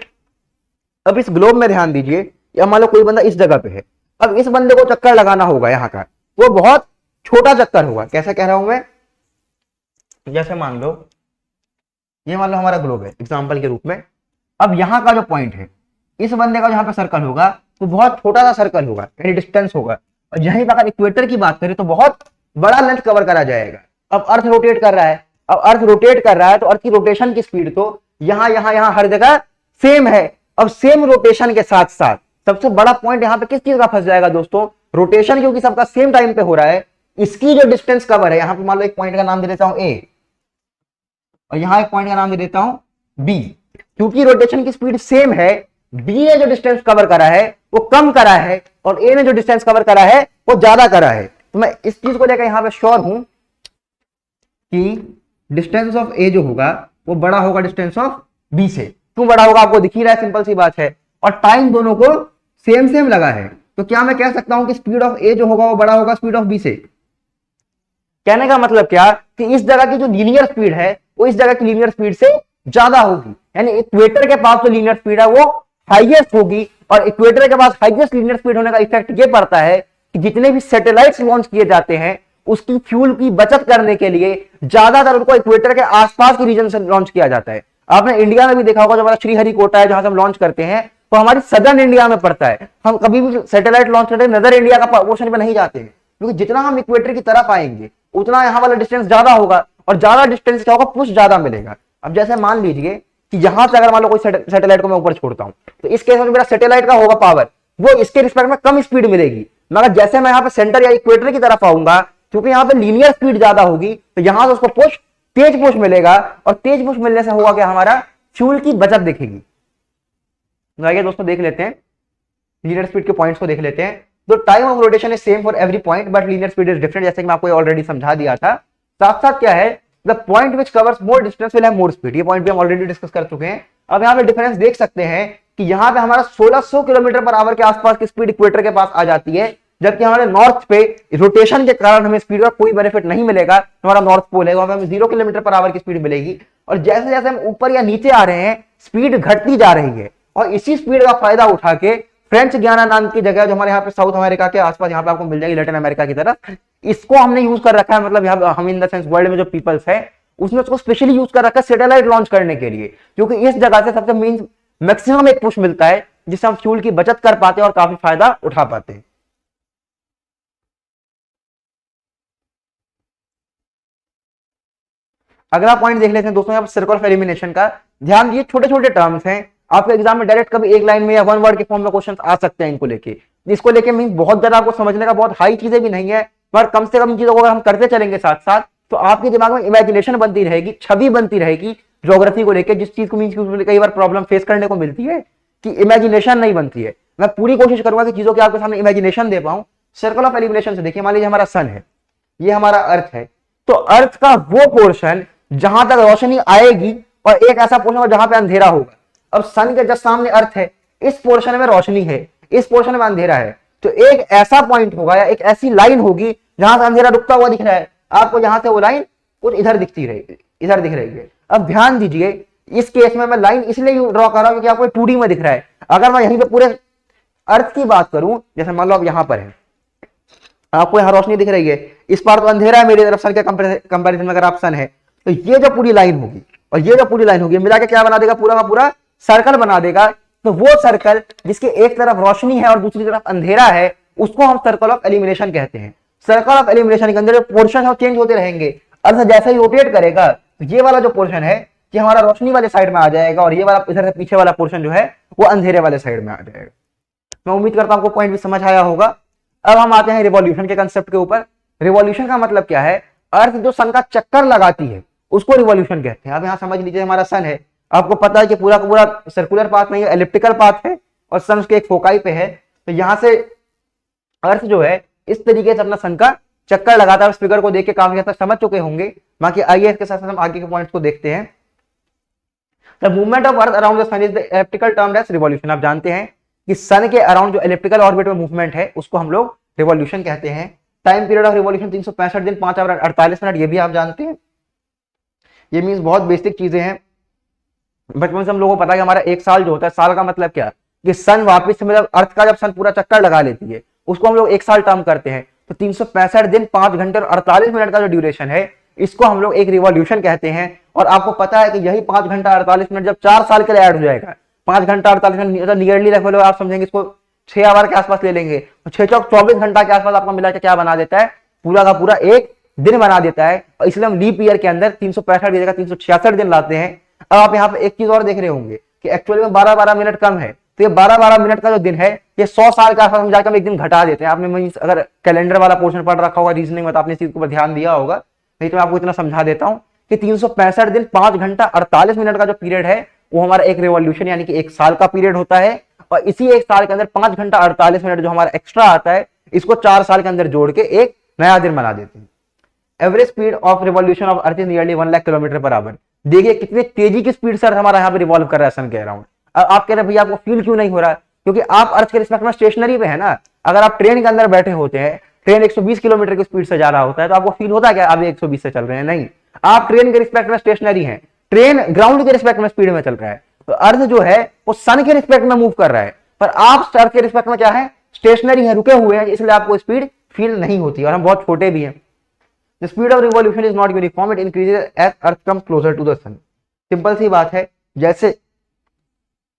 S1: अब इस ग्लोब में ध्यान दीजिए, या मान लो कोई बंदा इस जगह पे है। अब इस बंदे को चक्कर लगाना होगा यहाँ का, वो बहुत छोटा चक्कर होगा। कैसे कह रहा हूं मैं, जैसे मान लो ये मान लो हमारा ग्लोब है एग्जाम्पल के रूप में। अब यहाँ का जो पॉइंट है, इस बंदे का जहां पे सर्कल होगा तो बहुत छोटा सा सर्कल होगा, यानी डिस्टेंस होगा। और यहीं पर अगर इक्वेटर की बात करें तो बहुत बड़ा लेंथ कवर करा जाएगा। अब अर्थ रोटेट कर रहा है, अब अर्थ रोटेट कर रहा है तो अर्थ की रोटेशन की स्पीड तो यहां हर जगह सेम है। अब सेम रोटेशन के साथ साथ सबसे बड़ा पॉइंट यहां पे किस चीज का फंस जाएगा दोस्तों, रोटेशन, क्योंकि सबका सेम टाइम पे हो रहा है। इसकी जो डिस्टेंस कवर है, यहां पे मान लो एक पॉइंट का नाम दे देता हूं ए, और यहां एक पॉइंट का नाम दे देता हूं बी। क्योंकि रोटेशन की स्पीड सेम है, बी ने जो डिस्टेंस कवर करा है वो कम करा है, और ए ने जो डिस्टेंस कवर करा है वो ज्यादा करा है। तो मैं इस चीज को लेकर यहां पे श्योर हूं कि डिस्टेंस ऑफ ए जो होगा वो बड़ा होगा डिस्टेंस ऑफ बी से। क्यों बड़ा होगा आपको दिख ही रहा है, सिंपल सी बात है। और टाइम दोनों को सेम लगा है, तो क्या मैं कह सकता हूं कि स्पीड ऑफ ए जो होगा वो बड़ा होगा स्पीड ऑफ बी से। कहने का मतलब क्या कि इस जगह की जो लीनियर स्पीड है वो इस जगह की लीनियर स्पीड से ज्यादा होगी। यानी इक्वेटर के पास जो लीनियर स्पीड है वो हाईएस्ट होगी, और इक्वेटर के पास हाईएस्ट लीनियर स्पीड होने का इफेक्ट ये पड़ता है कि जितने भी सैटेलाइट्स लॉन्च किए जाते हैं उसकी फ्यूल की बचत करने के लिए ज्यादातर उनको इक्वेटर के आसपास के रीजन से लॉन्च किया जाता है। आपने इंडिया में भी देखा होगा, जो हमारा श्रीहरिकोटा है जहां से हम लॉन्च करते हैं, तो हमारी सदर्न इंडिया में पड़ता है। हम कभी भी सैटेलाइट लॉन्च करते हैं नदर इंडिया का पोर्शन पे नहीं जाते हैं, क्योंकि जितना हम इक्वेटर की तरफ आएंगे उतना यहाँ वाला डिस्टेंस ज्यादा होगा, और ज्यादा डिस्टेंस क्या होगा, पुश ज्यादा मिलेगा। अब जैसे मान लीजिए कि यहां से अगर मान लो कोई सैटेलाइट को मैं ऊपर छोड़ता हूं, तो इस केस में मेरा सैटेलाइट का होगा पावर, वो इसके रिस्पेक्ट में कम स्पीड मिलेगी। मगर जैसे मैं यहाँ पे सेंटर या इक्वेटर की तरफ आऊंगा, क्योंकि यहाँ पे लीनियर स्पीड ज्यादा होगी, तो यहां से उसको पुश तेज पुश मिलेगा, और तेज पुश मिलने से होगा क्या, हमारा फ्यूल की बचत दिखेगी। आइए दोस्तों देख लेते हैं लीनियर स्पीड के पॉइंट्स को देख लेते हैं। तो time of rotation is same for every point but linear speed is different, जैसे कि मैं आपको ऑलरेडी समझा दिया था। साथ साथ क्या है the point which covers more distance will have more speed. ये पॉइंट भी हम ऑलरेडी डिस्कस कर चुके हैं। अब यहाँ पे डिफरेंस देख सकते हैं कि यहाँ पे हमारा 1600 किलोमीटर पर आवर के आसपास की स्पीड इक्वेटर के पास आ जाती है, जबकि हमारे नॉर्थ पे रोटेशन के कारण हमें स्पीड का कोई बेनिफिट नहीं मिलेगा। हमारा नॉर्थ पोल है, वहां पे हमें 0 किलोमीटर पर आवर की स्पीड मिलेगी। और जैसे जैसे हम ऊपर या नीचे आ रहे हैं स्पीड घटती जा रही है, और इसी स्पीड का फायदा उठा के फ्रेंच गियाना नाम की जगह जो हमारे यहाँ पे साउथ अमेरिका के आसपास यहाँ पे आपको मिल जाएगी, लैटिन अमेरिका की तरफ, इसको हमने यूज कर रखा है। मतलब यहाँ हम इन द सेंस वर्ल्ड में जो पीपल्स है उसने उसको स्पेशली यूज कर रखा है सैटेलाइट लॉन्च करने के लिए, क्योंकि इस जगह से सबसे मेन मैक्सिमम एक पुश मिलता है जिससे हम फ्यूल की बचत कर पाते हैं और काफी फायदा उठा पाते हैं। अगला पॉइंट देख लेते हैं दोस्तों, यहाँ पर सर्कल ऑफ एलिमिनेशन का। ध्यान दिए, छोटे छोटे टर्म्स हैं, आपके एग्जाम में डायरेक्ट कभी एक लाइन में या वन वर्ड के फॉर्म में क्वेश्चन आ सकते हैं इनको लेके। इसको लेके मीन बहुत ज्यादा आपको समझने का बहुत हाई चीजें भी नहीं है, पर कम से कम चीजों को अगर हम करते चलेंगे साथ साथ तो आपके दिमाग में इमेजिनेशन बनती रहेगी, छवि बनती रहेगी ज्योग्राफी को लेकर। जिस चीज को मीन कई बार प्रॉब्लम फेस करने को मिलती है कि इमेजिनेशन नहीं बनती है, मैं पूरी कोशिश करूंगा कि चीजों के आपके सामने इमेजिनेशन दे पाऊं। सर्कल ऑफ एलिमिनेशन से देखिए, मान लीजिए हमारा सन है, ये हमारा अर्थ है, तो अर्थ का वो पोर्शन जहां तक रोशनी आएगी और एक ऐसा पोर्शन होगा जहां पे अंधेरा होगा। अब सन के जस्ट सामने अर्थ है, इस पोर्शन में रोशनी है, इस पोर्शन में अंधेरा है, तो एक ऐसा पॉइंट होगा या एक ऐसी लाइन होगी जहां से अंधेरा रुकता हुआ दिख रहा है आपको, यहां से वो लाइन कुछ इधर दिखती रहेगी, इधर दिख रही है। अब ध्यान दीजिए, इस केस में मैं लाइन इसलिए ड्रॉ कर रहा हूं क्योंकि आपको 2D में दिख रहा है। अगर मैं यहीं पे पूरे अर्थ की बात करूं, जैसे मान लो अब यहां पर है, आपको यहां रोशनी दिख रही है, इस पार तो अंधेरा है मेरी तरफ सन के कंपैरिजन में, अगर आप सन है तो ये जो पूरी लाइन होगी और ये जो पूरी लाइन होगी मिला के क्या बना देगा, पूरा का पूरा सर्कल बना देगा। तो वो सर्कल जिसके एक तरफ रोशनी है और दूसरी तरफ अंधेरा है उसको हम सर्कल ऑफ एलिमिनेशन कहते हैं। सर्कल ऑफ एलिमिनेशन के अंदर जो पोर्शन है चेंज होते रहेंगे, अर्थ जैसे ही रोटेट करेगा तो ये वाला जो पोर्शन है कि हमारा रोशनी वाले साइड में आ जाएगा और ये वाला इधर से पीछे वाला पोर्शन जो है वो अंधेरे वाले साइड में आ जाएगा। मैं उम्मीद करता हूं आपको पॉइंट भी समझ आया होगा। अब हम आते हैं रिवॉल्यूशन के कंसेप्ट के ऊपर। रिवॉल्यूशन का मतलब क्या है, अर्थ जो सन का चक्कर लगाती है उसको रिवॉल्यूशन कहते हैं। अब यहां समझ लीजिए, हमारा सन है, आपको पता है कि पूरा का पूरा सर्कुलर पाथ नहीं है, एलिप्टिकल पाथ है और सन उसके एक फोकाई पे है। तो यहां से अर्थ जो है इस तरीके से अपना सन का चक्कर लगाता है। उस फिगर को देख के काफी हद तक समझ चुके होंगे। बाकी आइए इसके साथ साथ हम आगे के पॉइंट्स को देखते हैं। The movement of earth around the sun is the elliptical termed as revolution. आप जानते हैं कि सन के अराउंड जो इलिप्टिकल ऑर्बिट में मूवमेंट है उसको हम लोग रिवॉल्यूशन कहते हैं। टाइम पीरियड ऑफ रिवॉल्यूशन 365 दिन 5 आवर 48 मिनट, ये भी आप जानते हैं। ये मीन्स बहुत बेसिक चीजें हैं। बचपन से हम लोगों को पता है कि हमारा एक साल जो होता है, साल का मतलब क्या, कि सन वापस से मतलब अर्थ का जब सन पूरा चक्कर लगा लेती है उसको हम लोग एक साल टर्म करते हैं। तो 365 दिन 5 घंटे और 48 मिनट का जो ड्यूरेशन है इसको हम लोग एक रिवॉल्यूशन कहते हैं। और आपको पता है कि यही 5 घंटा 48 मिनट जब 4 साल के लिए ऐड हो जाएगा, 5 घंटा 48 मिनट नियरली रख लो, आप समझेंगे इसको 6 आवर के आसपास ले लेंगे, तो 6 चौक 24 घंटा के आसपास आपको मिला के क्या बना देता है, पूरा का पूरा एक दिन बना देता है। और इसलिए हम लीप ईयर के अंदर 365 की जगह 366 दिन लाते हैं। अब आप यहाँ पे एक चीज और देख रहे होंगे कि एक्चुअली में 12-12 मिनट कम है, तो ये 12-12 मिनट का जो दिन है ये 100 साल के आसपास हम जाकर एक दिन घटा देते हैं। आपने अगर कैलेंडर वाला पोर्शन पढ़ रखा होगा रीजनिंग में तो आपने इस चीज पर ध्यान दिया होगा, नहीं तो मैं आपको इतना समझा देता हूं कि 365 दिन 5 घंटा 48 मिनट का जो पीरियड है वो हमारा एक रिवॉल्यूशन यानी कि एक साल का पीरियड होता है। और इसी एक साल के अंदर 5 घंटा 48 मिनट जो हमारा एक्स्ट्रा आता है इसको 4 साल के अंदर जोड़ के एक नया दिन बना देते हैं। Average speed of revolution of earth is nearly 1 lakh kilometre per hour. देखिए कितनी तेजी की स्पीड से अर्थ हमारा यहाँ पे रिवॉल्व कर रहा है सन के अराउंड। आप कह रहे हैं भैया आपको फील क्यों नहीं हो रहा, क्योंकि आप अर्थ के रिस्पेक्ट में स्टेशनरी पे है ना। अगर आप ट्रेन के अंदर बैठे होते हैं, ट्रेन 120 किलोमीटर की स्पीड से जा रहा होता है, तो आपको फील होता है क्या आप 120 से चल रहे हैं, नहीं। आप ट्रेन के रिस्पेक्ट में स्टेशनरी है, ट्रेन ग्राउंड के रिस्पेक्ट में स्पीड में चल रहा है। तो अर्थ जो है वो सन के रिस्पेक्ट में मूव कर रहा है, पर आप अर्थ के रिस्पेक्ट में क्या है, स्टेशनरी है, रुके हुए हैं, इसलिए आपको स्पीड फील नहीं होती। और हम बहुत छोटे भी हैं। The speed of revolution is not uniform, it increases as Earth comes closer to the sun। Simple सी बात है, जैसे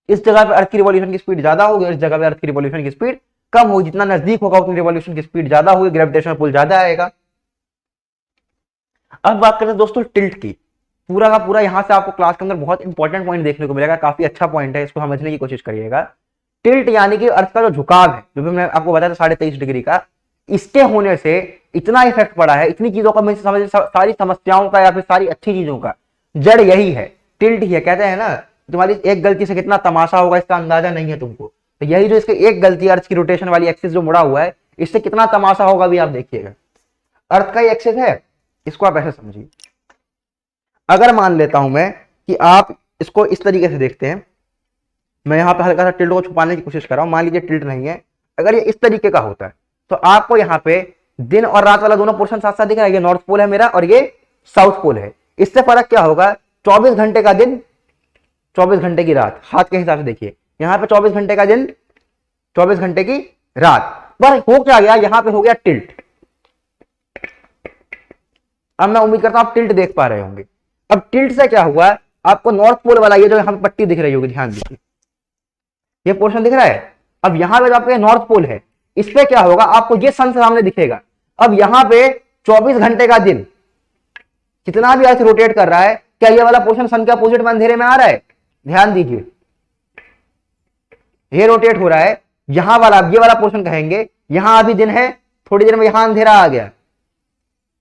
S1: इस जगह पे अर्थ की रिवॉल्यूशन की स्पीड ज्यादा होगी और इस जगह पे अर्थ की रिवॉल्यूशन की स्पीड कम होगी। जितना नजदीक होगा उतनी रिवॉल्यूशन की स्पीड ज्यादा होगी, ग्रेविटेशनल पुल ज्यादा आएगा। अब बात करते हैं दोस्तों टिल्ट की। पूरा का पूरा यहां से आपको क्लास के अंदर बहुत इंपॉर्टेंट पॉइंट देखने को मिलेगा, काफी अच्छा पॉइंट है, इसको समझने की कोशिश करिएगा। टिल्ट यानी कि अर्थ का जो झुकाव है, जो भी मैंने आपको बताया था 23.5 डिग्री का, इसके होने से इतना इफेक्ट पड़ा है, इतनी चीजों का समझ, सारी समस्याओं का या फिर सारी अच्छी चीजों का जड़ यही है, टिल्ट ही है। कहते हैं ना तुम्हारी एक गलती से कितना तमाशा होगा इसका अंदाजा नहीं है तुमको। तो यही जो इसकी एक गलती, अर्थ की रोटेशन वाली एक्सिस जो मुड़ा हुआ है, इससे कितना तमाशा होगा भी आप देखिएगा। अर्थ का ही एक्सिस है, इसको आप ऐसे समझिए, अगर मान लेता हूं मैं कि आप इसको इस तरीके से देखते हैं, मैं यहाँ पे हल्का सा टिल्ट को छुपाने की कोशिश कर रहा हूं, मान लीजिए टिल्ट नहीं है, अगर ये इस तरीके का होता है तो आपको यहाँ पे दिन और रात वाला दोनों पोर्शन साथ साथ दिख रहा है। ये नॉर्थ पोल है मेरा और ये साउथ पोल है। इससे फर्क क्या होगा, 24 घंटे का दिन 24 घंटे की रात, हाथ के हिसाब से देखिए, यहाँ पे 24 घंटे का दिन 24 घंटे की रात, पर हो क्या गया, यहाँ पे हो गया टिल्ट। अब मैं उम्मीद करता हूं आप टिल्ट देख पा रहे होंगे। अब टिल्ट से क्या हुआ, आपको नॉर्थ पोल वाला ये जो यहाँ पे पट्टी दिख रही होगी, ध्यान दीजिए, ये पोर्शन दिख रहा है। अब यहाँ पे जो आपका नॉर्थ पोल है, इस पे क्या होगा, आपको ये सन सामने दिखेगा। अब यहाँ पे 24 घंटे का दिन, कितना भी अर्थ रोटेट कर रहा है, क्या ये वाला पोर्शन सन के अपोजिट में अंधेरे में आ रहा है? ध्यान दीजिए, ये रोटेट हो रहा है, यहां वाला, ये वाला पोर्शन कहेंगे, यहां अभी दिन है, थोड़ी देर में यहां अंधेरा आ गया।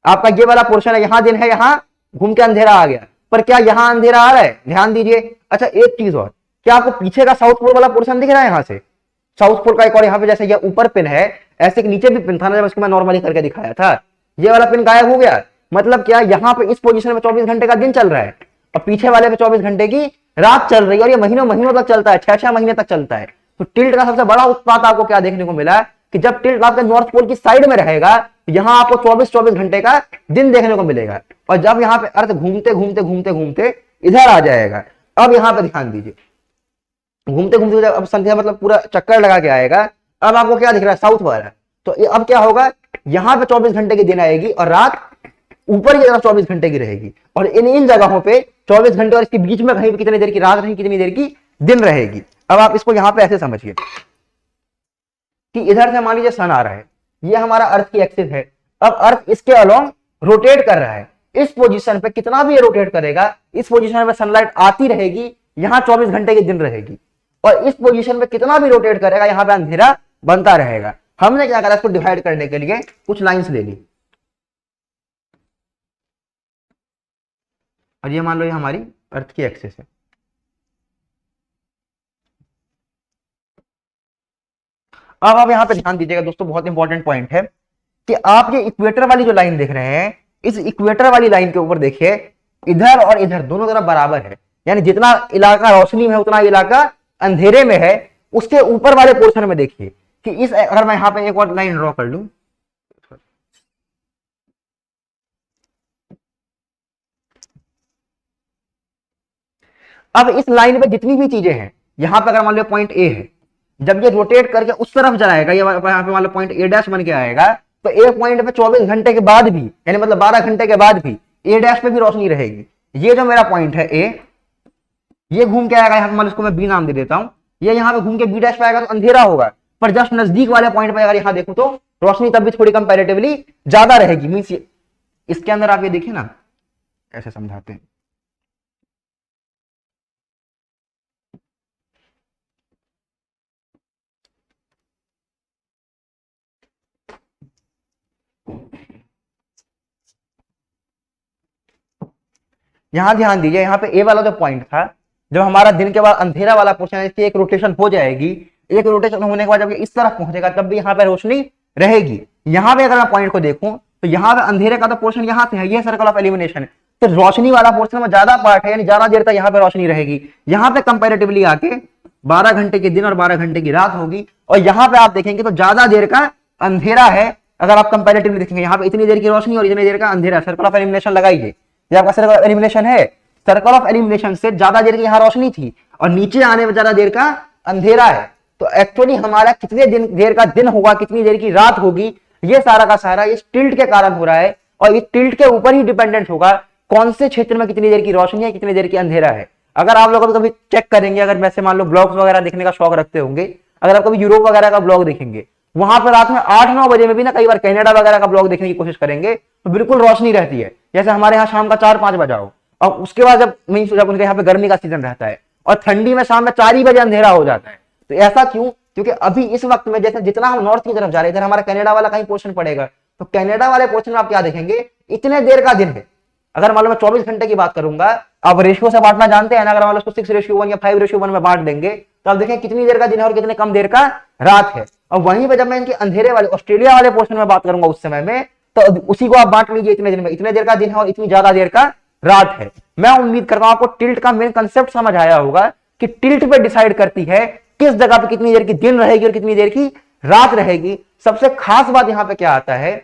S1: आपका ये वाला पोर्शन है, यहां दिन है, यहां घूम के अंधेरा आ गया, पर क्या यहां अंधेरा आ रहा है? ध्यान दीजिए। अच्छा एक चीज और, क्या आपको पीछे का साउथ पोल वाला पोर्शन दिख रहा है? यहां से साउथ पोल का एक और यहाँ पे जैसे ये ऊपर पिन है, ऐसे कि नीचे भी पिन था ना, जब इसको मैं नॉर्मली करके दिखाया था, ये वाला पिन गायब हो गया। मतलब क्या, यहाँ पे इस पोजीशन में 24 घंटे का दिन चल रहा है और पीछे वाले पे 24 घंटे की रात चल रही है, और ये महीनों महीनों तक चलता है, 6-6 महीने तक चलता है। तो टिल्ट का सबसे बड़ा उत्पात आपको क्या देखने को मिला कि जब टिल्ट आपके नॉर्थ पोल की साइड में रहेगा, यहां आपको 24-24 घंटे का दिन देखने को मिलेगा, और जब यहाँ पे अर्थ घूमते घूमते घूमते घूमते इधर आ जाएगा। अब यहाँ पे ध्यान दीजिए, घूमते घूमते अब संध्या मतलब पूरा चक्कर लगा के आएगा, अब आपको क्या दिख रहा है, साउथ वाला। तो अब क्या होगा, यहाँ पे 24 घंटे की दिन आएगी और रात ऊपर की तरफ 24 घंटे की रहेगी, और इन जगहों पे 24 घंटे और इसके बीच में कहीं भी कितनी देर की रात रहेगी, कितनी देर की दिन रहेगी। अब आप इसको यहाँ पे ऐसे समझिए कि इधर से मान लीजिए सन आ रहा है, ये हमारा अर्थ की एक्सिस है, अब अर्थ इसके अलोंग रोटेट कर रहा है, इस पोजीशन पे कितना भी ये रोटेट करेगा, इस पोजीशन पे सनलाइट आती रहेगी, यहाँ 24 घंटे की दिन रहेगी, और इस पोजीशन पे कितना भी रोटेट करेगा, यहाँ पे अंधेरा बनता रहेगा। हमने क्या करा, इसको डिवाइड करने के लिए कुछ लाइंस ले ली, और ये मान लो ये हमारी अर्थ की एक्सिस है। अब आप यहां पे ध्यान दीजिएगा दोस्तों, बहुत इंपॉर्टेंट पॉइंट है कि आप ये इक्वेटर वाली जो लाइन देख रहे हैं, इस इक्वेटर वाली लाइन के ऊपर देखिए, इधर और इधर दोनों तरफ बराबर है, यानी जितना इलाका रोशनी में है उतना इलाका अंधेरे में है। उसके ऊपर वाले पोर्शन में देखिए कि इस, अगर मैं यहां पे एक और लाइन ड्रॉ कर लूं, अब इस लाइन पे जितनी भी चीजें हैं, यहां पे अगर मान लो पॉइंट ए है, जब ये रोटेट करके उस तरफ जाएगा, ये यहाँ पे मान लो पॉइंट ए डैश बन के आएगा, तो एक पॉइंट पे 24 घंटे के बाद भी, यानी मतलब 12 घंटे के बाद भी ए डैश पे भी रोशनी रहेगी। ये जो मेरा पॉइंट है ए, ये घूम के आएगा, यहाँ पे मान लो इसको मैं बी नाम दे देता हूं, ये यहाँ पे घूम के बी डैश पे आएगा तो अंधेरा होगा, पर जस्ट नजदीक वाले पॉइंट पे अगर यहाँ देखूं तो रोशनी तब भी थोड़ी कंपैरेटिवली ज्यादा रहेगी। मीन्स इसके अंदर आप ये देखिए ना, ऐसे समझाते हैं, यहां ध्यान दीजिए, यहाँ पे ए वाला जो पॉइंट था, जब हमारा दिन के बाद अंधेरा वाला पोर्शन है, इसकी एक रोटेशन हो जाएगी, एक रोटेशन होने के बाद जब इस तरफ पहुंचेगा तब भी यहाँ पे रोशनी रहेगी। यहाँ पे अगर मैं पॉइंट को देखूं तो यहाँ पे अंधेरे का तो पोर्शन यहाँ से है, ये सर्कल ऑफ एलिमिनेशन है, तो रोशनी वाला पोर्शन में ज्यादा पार्ट है, यानी ज्यादा देर तक यहाँ पे रोशनी रहेगी। यहाँ पे कंपेरेटिवली आके 12 घंटे के दिन और 12 घंटे की रात होगी, और यहाँ पे आप देखेंगे तो ज्यादा देर का अंधेरा है। अगर आप कंपेरेटिवली देखेंगे, यहाँ पे इतनी देर की रोशनी और इतनी देर का अंधेरा, सर्कल ऑफ एलिमिनेशन लगाइए, ये आपका सर्कल ऑफ एलिमिनेशन है, सर्कल ऑफ एलिमिनेशन से ज्यादा देर की यहाँ रोशनी थी और नीचे आने में ज्यादा देर का अंधेरा है। तो एक्चुअली हमारा कितने देर का दिन होगा, कितनी देर की रात होगी, ये सारा का सारा इस टिल्ट के कारण हो रहा है, और इस टिल्ट के ऊपर ही डिपेंडेंट होगा कौन से क्षेत्र में कितनी देर की रोशनी है, कितनी देर की अंधेरा है। अगर आप लोग कभी चेक करेंगे, अगर वैसे मान लो ब्लॉग्स वगैरह देखने का शौक रखते होंगे, अगर आप कभी यूरोप वगैरह का ब्लॉग देखेंगे, वहां पर रात में 8-9 बजे में भी ना कई बार कनाडा वगैरह का ब्लॉग देखने की कोशिश करेंगे तो बिल्कुल रोशनी रहती है, जैसे हमारे यहाँ शाम का 4-5 बजा हो। और उसके बाद जब उनके यहाँ पे गर्मी का सीजन रहता है और ठंडी में शाम में 4 ही बजे अंधेरा हो जाता है। तो ऐसा क्यों? क्योंकि अभी इस वक्त में जैसे जितना हम नॉर्थ की तरफ जा रहे हैं, इधर हमारा कनाडा वाला कहीं पोर्शन पड़ेगा, तो कनाडा वाले पोर्शन में आप क्या देखेंगे, इतने देर का दिन है। अगर मान लो मैं 24 घंटे की बात करूंगा, आप रेशियो से बांटना जानते हैं ना, अगर मान लो उसको 6:1 या 5:1 में बांट देंगे तो आप देखें कितनी देर का दिन है और कितने कम देर का रात है। और वहीं पे जब मैं इनके अंधेरे वाले ऑस्ट्रेलिया वाले पोर्शन में बात करूंगा उस समय में, तो उसी को आप बांट लीजिए, इतने दिन में इतने देर का दिन है और इतनी ज्यादा देर का रात है। मैं उम्मीद करता हूं आपको टिल्ट का मेन कंसेप्ट समझ आया होगा कि टिल्ट पे डिसाइड करती है किस जगह पे कितनी देर की दिन रहेगी और कितनी देर की रात रहेगी। सबसे खास बात यहां पे क्या आता है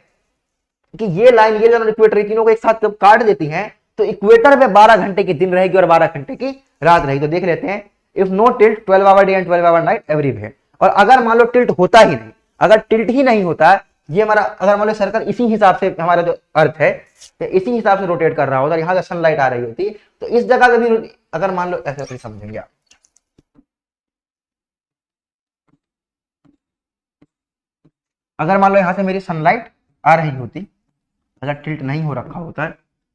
S1: कि ये लाइन, ये जो इक्वेटर, तीनों को एक साथ जब काट देती हैं तो इक्वेटर पे 12 घंटे की दिन रहेगी और 12 घंटे की रात रहेगी। तो देख लेते हैं, if no tilt 12 hour day and 12 hour night everywhere. और अगर मान लो टिल्ट होता ही नहीं, अगर टिल्ट ही नहीं होता, ये हमारा अगर मान लो सर्कल इसी हिसाब से, हमारा जो अर्थ है इसी हिसाब से रोटेट कर रहा होता, यहाँ से सनलाइट आ रही होती, तो इस जगह पे भी अगर मान लो ऐसे समझेंगे आप, अगर मान लो यहां से मेरी सनलाइट आ रही होती, अगर टिल्ट नहीं हो रखा होता,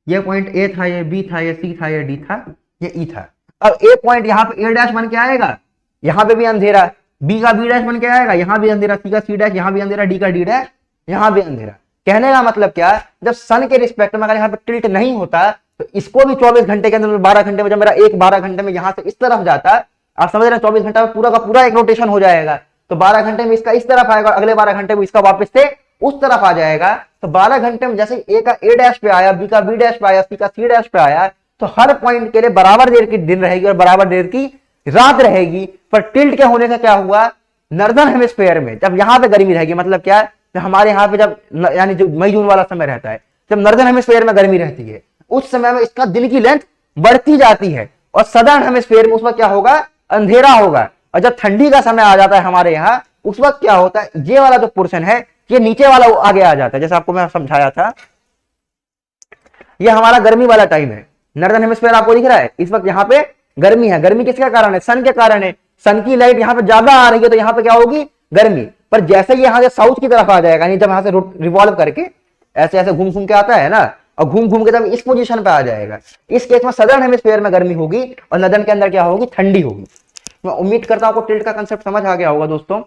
S1: ये पॉइंट ए था, ये बी था, ये सी था, ये डी था, ये ई था। अब ए पॉइंट यहाँ पे ए डैश बन के आएगा, यहाँ पे भी अंधेरा, बी का बी डैश बन के आएगा, यहाँ भी अंधेरा, सी का सी डैश, यहाँ भी अंधेरा, डी का डी डैश, यहाँ भी अंधेरा। कहने का मतलब क्या, जब सन के रिस्पेक्ट में अगर यहाँ पे टिल्ट नहीं होता तो इसको भी 24 घंटे के अंदर, 12 घंटे में, जब मेरा एक 12 घंटे में यहाँ से इस तरफ जाता, आप समझ रहे हैं, 24 घंटा में पूरा का पूरा एक रोटेशन हो जाएगा। तो 12 घंटे में इसका इस तरफ आएगा, अगले 12 घंटे में इसका वापस से उस तरफ आ जाएगा। तो 12 घंटे में जैसे ए का ए डैश पे आया, बी का बी डैश पे आया, सी का सी डैश पे आया, तो हर पॉइंट के लिए बराबर देर की दिन रहेगी और बराबर देर की रात रहेगी। पर टिल्ट के होने से क्या हुआ, नॉर्दर्न हेमिस्फीयर में जब यहाँ पे गर्मी रहेगी, मतलब क्या, जब हमारे यहाँ पे जब यानी जो मई जून वाला समय रहता है, जब नॉर्दर्न हेमिस्फीयर में गर्मी रहती है, उस समय में इसका दिन की लेंथ बढ़ती जाती है और सदर्न हेमिस्फीयर में उस वक्त क्या होगा, अंधेरा होगा। और जब ठंडी का समय आ जाता है हमारे यहाँ, उस वक्त क्या होता है, ये वाला जो पोर्शन है ये नीचे वाला आगे आ जाता है। जैसे आपको मैं समझाया था, ये हमारा गर्मी वाला टाइम है, नॉर्दर्न हेमिस्फीयर आपको दिख रहा है, इस वक्त यहाँ पे गर्मी है। गर्मी किसके कारण है, सन के कारण है। सन की लाइट यहाँ पे ज्यादा आ रही है तो यहाँ पे क्या होगी, गर्मी। पर जैसे ही यहाँ से साउथ की तरफ आ जाएगा, नहीं जब यहाँ से रिवॉल्व करके ऐसे ऐसे घूम घूम के आता है ना, और घूम घूम के जब इस पोजीशन पे आ जाएगा, इस केस में सदर्न हेमिस्फीयर में गर्मी होगी और नॉर्दर्न के अंदर क्या होगी, ठंडी होगी। मैं उम्मीद करता हूं आपको टिल्ट का कंसेप्ट समझ आ गया होगा दोस्तों।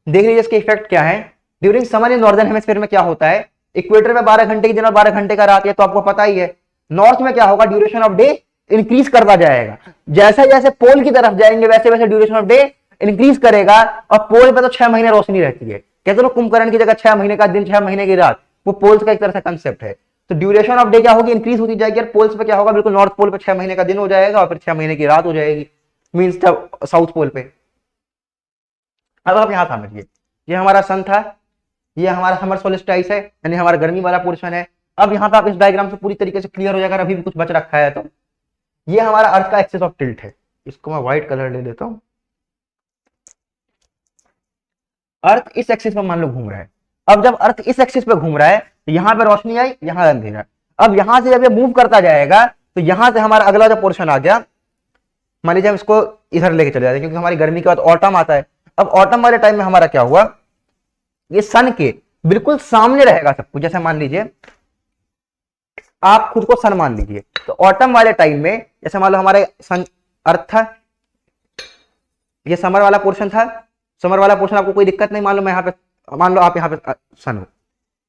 S1: देख लीजिए इसके इफेक्ट क्या है। During summer in northern hemisphere में क्या होता है, इक्वेटर में 12 घंटे की दिन और 12 घंटे का रात है, तो आपको पता ही है। नॉर्थ में क्या होगा, ड्यूरेशन ऑफ डे इंक्रीज करता जाएगा। जैसे जैसे पोल की तरफ जाएंगे वैसे वैसे ड्यूरेशन ऑफ डे इंक्रीज करेगा। और पोल पे तो 6 महीने रोशनी रहती है, कहते हैं कुंभकर्ण की जगह 6 महीने का दिन 6 महीने की रात, वो पोल्स का एक तरह से कंसेप्ट है। तो ड्यूरेशन ऑफ डे क्या होगी, इंक्रीज होती जाएगी। और पोल्स पे क्या होगा, बिल्कुल नॉर्थ पोल पे 6 महीने का दिन हो जाएगा और फिर 6 महीने की रात हो जाएगी, मीन्स साउथ पोल पे। अब आप यहां समझिए, ये हमारा सन था, ये हमारा समर सोल्स्टिस है, यानी हमारा गर्मी वाला पोर्शन है। अब यहाँ पे आप इस डायग्राम से पूरी तरीके से क्लियर हो जाएगा, अभी भी कुछ बच रखा है तो ये हमारा अर्थ का एक्सिस ऑफ टिल्ट है। इसको मैं व्हाइट कलर ले लेता हूं। अर्थ इस एक्सिस पर मान लो घूम रहा है। अब जब अर्थ इस एक्सिस पे घूम रहा है तो यहाँ पे रोशनी आई, यहाँ अंधेरा। अब यहां से जब ये मूव करता जाएगा तो यहां से हमारा अगला जो पोर्शन आ गया, मान लीजिए हम इसको इधर लेके चले जाते हैं, क्योंकि हमारी गर्मी के बाद ऑटम आता है। अब ऑटम वाले टाइम में हमारा क्या हुआ, ये सन के बिल्कुल सामने रहेगा सब कुछ। जैसे मान लीजिए आप खुद को सन मान लीजिए, तो ऑटम वाले टाइम में जैसे मान लो हमारे सन अर्थ था, ये समर वाला पोर्शन था। समर वाला पोर्शन आपको कोई दिक्कत नहीं, मान लो मैं यहाँ पे, मान लो आप यहाँ पे सन हो,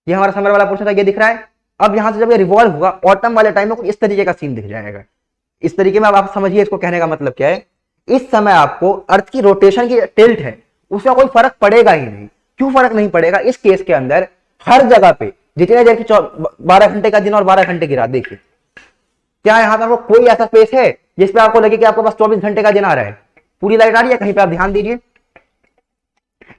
S1: ये हमारा समर वाला पोर्शन था, ये दिख रहा है। अब यहाँ से जब ये रिवॉल्व हुआ ऑटम वाले टाइम में कुछ इस तरीके का सीन दिख जाएगा। इस तरीके में अब आप समझिए इसको कहने का मतलब क्या है। इस समय आपको अर्थ की रोटेशन की टिल्ट है उसका कोई फर्क पड़ेगा ही नहीं। क्यों फर्क नहीं पड़ेगा, इस केस के अंदर हर जगह पे जितने देर की 12 घंटे का दिन और 12 घंटे की रात, देखिए क्या यहाँ पे आपको कोई ऐसा स्पेस है जिसपे आपको लगे कि आपके पास 24 घंटे का दिन आ रहा है, पूरी लाइट आ रही है कहीं पे, आप ध्यान दीजिए।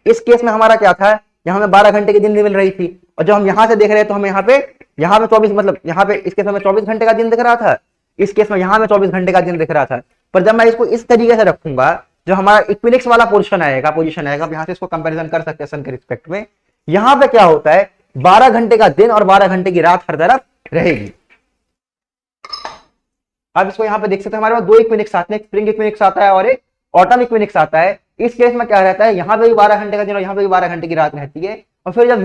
S1: इस केस में हमारा क्या था, यहाँ में 12 घंटे की दिन मिल रही थी, और जब हम यहाँ से देख रहे हैं तो हमें यहाँ पे 24, मतलब यहाँ पे इस केस में 24 घंटे का दिन दिख रहा था, इस केस में यहाँ में 24 घंटे का दिन दिख रहा था। पर जब मैं इसको इस तरीके से रखूंगा, जो हमारा इक्विलिक्स वाला पोजीशन आएगा, यहाँ से इसको कंपैरिजन कर सकते हैं सन के रिस्पेक्ट में। यहाँ पे क्या होता है, 12 घंटे का दिन और 12 घंटे की रात हर तरफ रहेगी। अब इसको यहाँ पे देख सकते हैं, हमारे पास 2 इक्विनिक्स आते हैं, एक स्प्रिंग इक्विनिक्स आता है और एक ऑटम इक्विनिक्स आता है। इस केस में क्या रहता है, यहाँ पे भी 12 घंटे का दिन और यहाँ पे भी 12 घंटे की रात रहती है। और फिर जब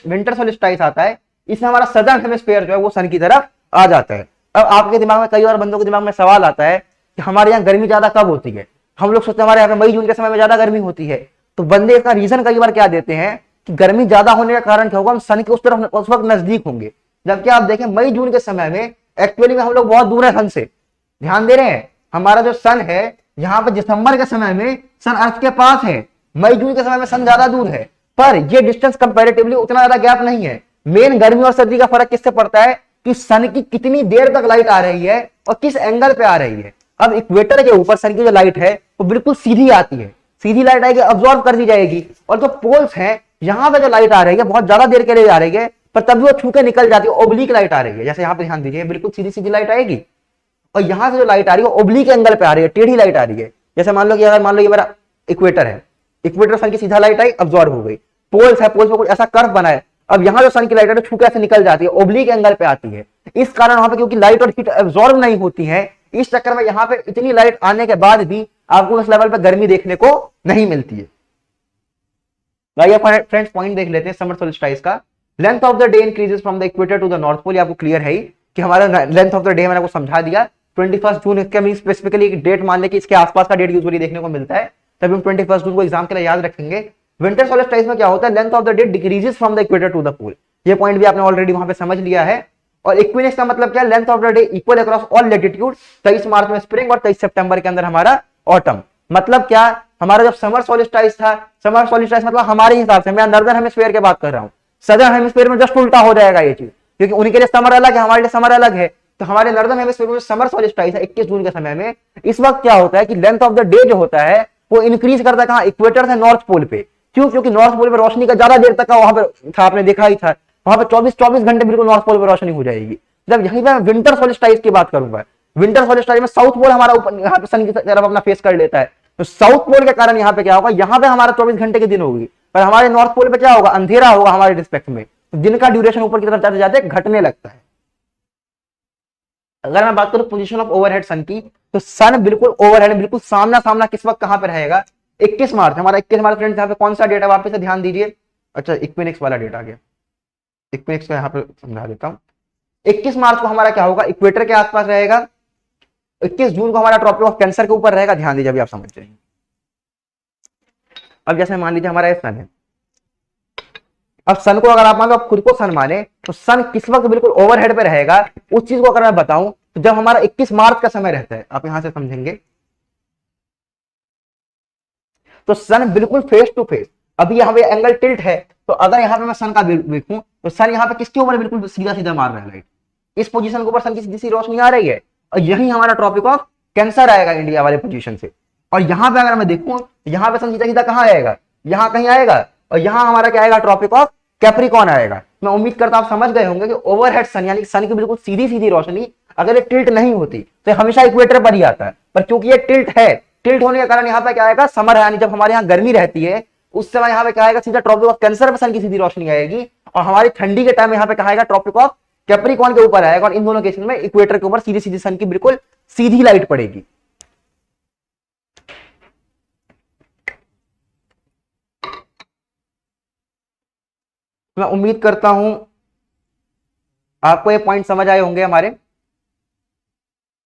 S1: विंटर सोल्स्टिस आता है, इसमें हमारा सदर्न हेमिस्फीयर जो है वो सन की तरफ आ जाता है। अब आपके दिमाग में, कई और बंदों के दिमाग में सवाल आता है कि हमारे यहाँ गर्मी ज्यादा कब होती है। हम लोग सोचते हैं हमारे यहाँ पे मई जून के समय में ज्यादा गर्मी होती है, तो बंदे इसका रीजन कई बार क्या देते हैं कि गर्मी ज्यादा होने का कारण क्या होगा, हम सन के उस तरफ उस वक्त नजदीक होंगे। जबकि आप देखें मई जून के समय में एक्चुअली में हम लोग बहुत दूर है सन से, ध्यान दे रहे हैं। हमारा जो सन है यहाँ पे दिसंबर के समय में सन अर्थ के पास है, मई जून के समय में सन ज्यादा दूर है, पर ये डिस्टेंस कंपैरेटिवली उतना ज्यादा गैप नहीं है। मेन गर्मी और सर्दी का फर्क किससे पड़ता है, कि सन की कितनी देर तक लाइट आ रही है और किस एंगल पे आ रही है। अब इक्वेटर के ऊपर सन की जो लाइट है वो बिल्कुल सीधी आती है, सीधी लाइट आएगी, अब्सॉर्ब कर दी जाएगी। और जो पोल्स हैं यहां पे जो लाइट आ रही है बहुत ज्यादा देर के लिए आ रही है, पर तभी वो छू के निकल जाती है, ओब्लिक लाइट आ रही है। जैसे यहाँ पे ध्यान दीजिए, बिल्कुल सीधी सीधी लाइट आएगी और यहां से जो लाइट आ रही है ओब्लिक एंगल पे आ रही है, टेढ़ी लाइट आ रही है। जैसे मान लो कि अगर मान लो ये मेरा इक्वेटर है, इक्वेटर सन की सीधा लाइट आई, अब्सॉर्ब हो गई। पोल्स है, पोल्स पे कुछ ऐसा कर्व बना है, अब यहां जो सन की लाइट है छू के ऐसे निकल जाती है, ओब्लिक एंगल पे आती है। इस कारण वहां पे क्योंकि लाइट और हीट अब्सॉर्ब नहीं होती है, इस चक्कर में यहां पे इतनी लाइट आने के बाद भी आपको इस लेवल पे गर्मी देखने को नहीं मिलती है। फ्रेंड्स पॉइंट देख लेते हैं समर सोल्स्टिस का। Length of the day increases from the equator to the north pole. आपको क्लियर है कि हमारा लेंथ ऑफ द डे मैंने आपको समझा दिया। 21 जून इसके हम स्पेसिफिकली एक डेट मान ले कि इसके आसपास का डेट यूजुअली देखने को मिलता है, तभी हम 21 जून को एग्जाम के लिए याद रखेंगे। विंटर सोल्स्टिस में क्या होता है, length of the day decreases from the equator to the pole. ये पॉइंट भी आपने ऑलरेडी वहां पे समझ लिया है। और इक्विनेक्स का मतलब क्या है, length of the day equal across all latitude. 23 मार्च में स्प्रिंग और 23 सितंबर के अंदर हमारा ऑटम। मतलब क्या, हमारा जब समर सोल्स्टिस था, समर सोल्स्टिस मतलब हमारे हिसाब से, मैं नॉर्दर्न हेमिस्फीयर की बात कर रहा हूं, सदर्न हेमिस्फीयर में जस्ट उल्टा हो जाएगा ये चीज, क्योंकि उनके लिए समर अलग है, हमारे लिए समर अलग है। तो हमारे नॉर्दर्न हेमिस्फीयर में समर सोल्स्टिस है 21 जून के समय में, इस वक्त क्या होता है कि लेंथ ऑफ द डे जो होता है वो इंक्रीज करता है कहां, इक्वेटर से नॉर्थ पोल पे। क्यों, क्योंकि नॉर्थ पोल पे रोशनी का ज्यादा देर तक का वहां पे था, आपने देखा ही था, वहां पे 24 घंटे बिल्कुल नॉर्थ पोल पे रोशनी हो जाएगी। जब यहीं पे विंटर सोल्स्टिस की बात करूंगा, विंटर सोल्स्टिस में साउथ पोल हमारा ऊपर यहाँ पे सन की तरफ अपना फेस कर लेता है, तो साउथ पोल के कारण यहाँ पे क्या होगा, यहाँ पे हमारा 24 घंटे के दिन होगी, पर हमारे नॉर्थ पोल पे क्या होगा, अंधेरा होगा हमारे रिस्पेक्ट में। तो दिन का ड्यूरेशन ऊपर की तरफ जाते जाते घटने लगता है। अगर मैं बात करूं पोजीशन ऑफ ओवरहेड सन की, तो सन बिल्कुल ओवरहेड, बिल्कुल सामना सामना किस वक्त कहां पे रहेगा, 21 मार्च। हमारा 21 मार्च फ्रेंड्स यहाँ पे कौन सा डेट है वापस से ध्यान दीजिए। अच्छा, इक्विनेक्स वाला डेट आ गया, इक्विनेक्स का यहाँ पे समझा देता हूं। 21 मार्च को हमारा क्या होगा, इक्वेटर के आसपास रहेगा। 21 जून को हमारा ट्रॉपिक ऑफ कैंसर के ऊपर रहेगा। ध्यान दीजिए, अभी आप समझ जाएंगे। अब जैसे मान लीजिए हमारा सन है, अब सन को अगर आप मान लो, आप खुद को सन माने, तो सन किस वक्त बिल्कुल ओवरहेड पे रहेगा, उस चीज को अगर मैं बताऊं तो जब हमारा 21 मार्च का समय रहता है, आप यहां से समझेंगे, तो सन बिल्कुल फेस टू फेस। अभी यहाँ पे एंगल टिल्ट है, तो अगर यहाँ पे मैं सन का देखूं तो सन यहाँ पे किसके ऊपर बिल्कुल सीधा सीधा मार रहा है लाइट, इस पोजीशन के ऊपर सन की सीधी सी रोशनी आ रही है, और यही हमारा ट्रॉपिक ऑफ कैंसर आएगा इंडिया वाले पोजीशन से। और यहाँ पे अगर मैं देखूं, यहाँ पे सन सीधा सीधा कहाँ आएगा, यहाँ कहीं आएगा, और यहाँ हमारा क्या आएगा, ट्रॉपिक ऑफ कैप्रिकॉर्न आएगा। मैं उम्मीद करता हूं आप समझ गए होंगे कि ओवरहेड सन यानी सन की बिल्कुल सीधी सीधी रोशनी अगर ये टिल्ट नहीं होती तो हमेशा इक्वेटर पर ही आता है, पर क्योंकि ये टिल्ट है, टिल्ट होने के कारण यहाँ पे क्या आएगा, समर है, यानी जब हमारे यहाँ गर्मी रहती है उस समय यहाँ पे क्या आएगा, सीधा ट्रॉपिक ऑफ कैंसर पे सन की सीधी रोशनी आएगी, और हमारी ठंडी के टाइम यहाँ पे क्या आएगा, ट्रॉपिक ऑफ कैप्रिकॉर्न के ऊपर आएगा। और इन दोनों केस में इक्वेटर के ऊपर सीधी सीधी सन की बिल्कुल सीधी लाइट पड़ेगी। मैं उम्मीद करता हूं आपको ये पॉइंट समझ आए होंगे हमारे।